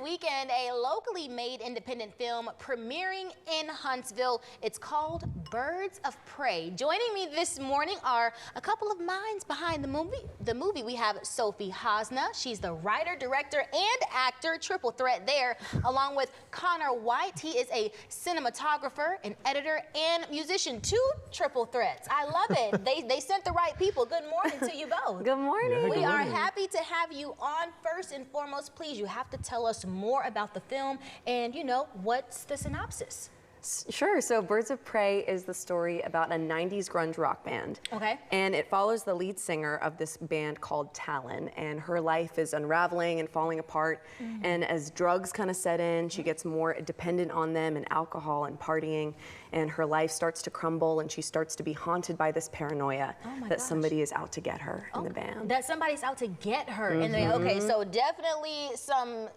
weekend, a locally made independent film premiering in Huntsville. It's called Birds of Prey. Joining me this morning are a couple of minds behind the movie. We have Sophie Hosna. She's the writer, director, and actor, triple threat there, along with Connor White. He is a cinematographer, an editor, and musician. Two triple threats. I love it. They sent the right people. Good morning to you both. Good morning. Yeah, we are happy to have you on. First and foremost, please, you have to tell us more about the film and, what's the synopsis? Sure. So Birds of Prey is the story about a 90s grunge rock band. Okay. And it follows the lead singer of this band called Talon, and her life is unraveling and falling apart. And as drugs kind of set in, she gets more dependent on them and alcohol and partying, and her life starts to crumble, and she starts to be haunted by this paranoia that somebody is out to get her in the band. That somebody's out to get her in the band. Okay, so definitely some,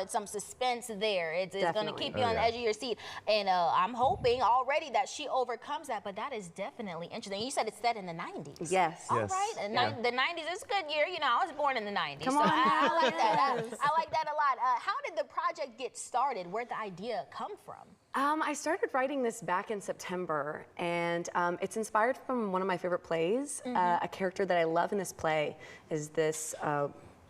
some suspense there. It's going to keep you on the edge of your seat. And I'm hoping already that she overcomes that, but that is definitely interesting. You said it's set in the 90s. Yes. All right. And the 90s is a good year. I was born in the 90s. Come on. I like that. I like that a lot. How did the project get started? Where'd the idea come from? I started writing this back in September, and it's inspired from one of my favorite plays. A character that I love in this play is this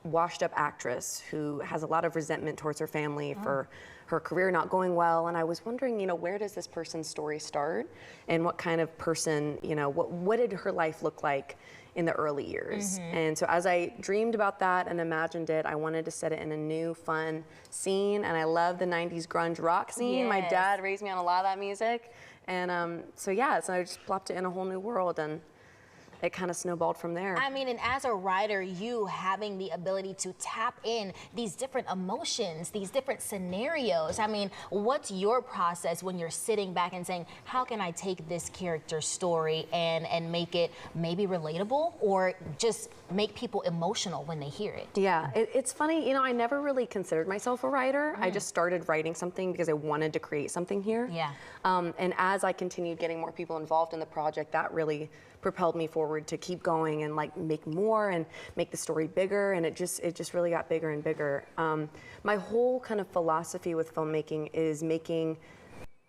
washed-up actress who has a lot of resentment towards her family for her career not going well. And I was wondering, where does this person's story start, and what kind of person, what did her life look like in the early years? And so as I dreamed about that and imagined it, I wanted to set it in a new, fun scene. And I love the 90s grunge rock scene. My dad raised me on a lot of that music. And so I just plopped it in a whole new world, and it kind of snowballed from there. I mean, and as a writer, you having the ability to tap in these different emotions, these different scenarios. I mean, what's your process when you're sitting back and saying, how can I take this character's story and make it maybe relatable, or just make people emotional when they hear it? Yeah, it's funny, I never really considered myself a writer. I just started writing something because I wanted to create something here. Yeah. And as I continued getting more people involved in the project, that really propelled me forward to keep going and make more and make the story bigger, and it just really got bigger and bigger. My whole kind of philosophy with filmmaking is making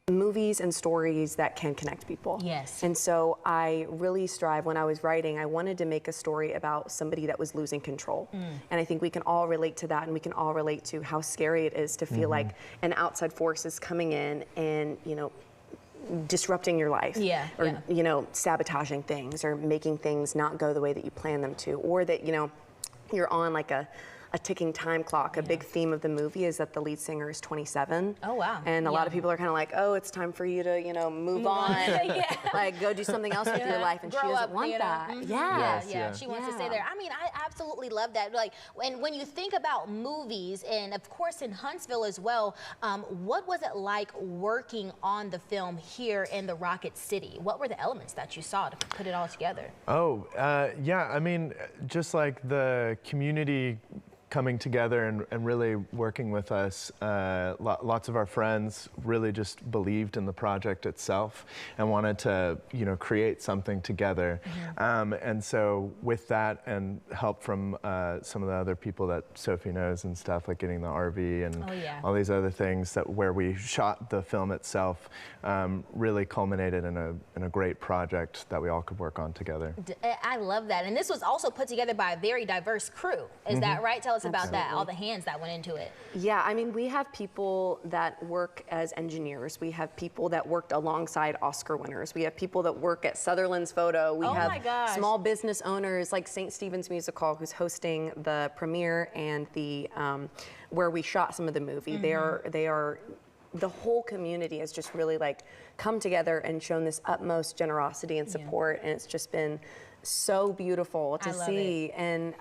movies and stories that can connect people. Yes. And so I really strive, when I was writing, I wanted to make a story about somebody that was losing control. And I think we can all relate to that, and we can all relate to how scary it is to feel like an outside force is coming in and, disrupting your life, or sabotaging things, or making things not go the way that you plan them to, or that you're on like a ticking time clock. A big theme of the movie is that the lead singer is 27. Oh, wow. And a lot of people are kind of like, oh, it's time for you to, move on. Like, go do something else with your life. And she doesn't want that. She wants to stay there. I mean, I absolutely love that. Like, when you think about movies, and of course in Huntsville as well, what was it like working on the film here in the Rocket City? What were the elements that you saw to put it all together? Oh, I mean, just like the community coming together and really working with us. Lots of our friends really just believed in the project itself and wanted to, create something together. And so with that, and help from some of the other people that Sophie knows and stuff, like getting the RV and all these other things, where we shot the film itself, really culminated in a great project that we all could work on together. I love that. And this was also put together by a very diverse crew. Is that right? Tell us about that, all the hands that went into it. Yeah, I mean, we have people that work as engineers. We have people that worked alongside Oscar winners. We have people that work at Sutherland's Photo. We have small business owners like St. Stephen's Music Hall, who's hosting the premiere and the where we shot some of the movie. They are the whole community has just really come together and shown this utmost generosity and support, and it's just been so beautiful to see. And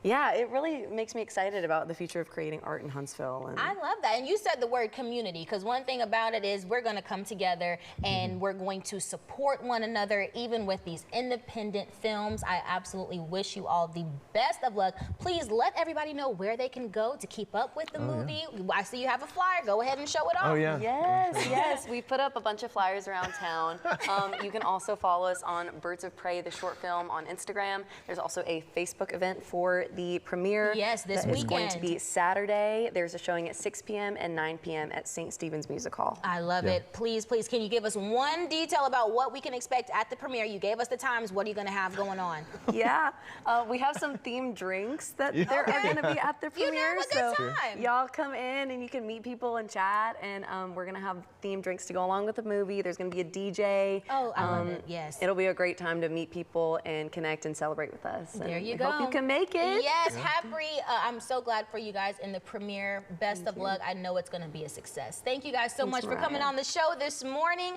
it really makes me excited about the future of creating art in Huntsville. I love that. And you said the word community, because one thing about it is we're going to come together and we're going to support one another, even with these independent films. I absolutely wish you all the best of luck. Please let everybody know where they can go to keep up with the movie. I see you have a flyer. Go ahead and show it off. Oh, yeah. Yes. We put up a bunch of flyers around town. You can also follow us on Birds of Prey, the short film, on Instagram. There's also a Facebook event for the premiere. Yes, this that is going to weekend. be Saturday. There's a showing at 6 p.m. and 9 p.m. at St. Stephen's Music Hall. I love it. Please, please, can you give us one detail about what we can expect at the premiere? You gave us the times. What are you going to have going on? Yeah, we have some themed drinks that there are going to be at the You premiere. know, a good so time. y'all come in and you can meet people and chat. And we're going to have themed drinks to go along with the movie. There's going to be a DJ. Oh, I love it. Yes. It'll be a great time to meet people and connect and celebrate with us. There And you I go. hope you can make it. Yes, happy. I'm so glad for you guys in the premiere. Best of luck. I know it's going to be a success. Thank you guys so much for coming Mariah. on the show this morning.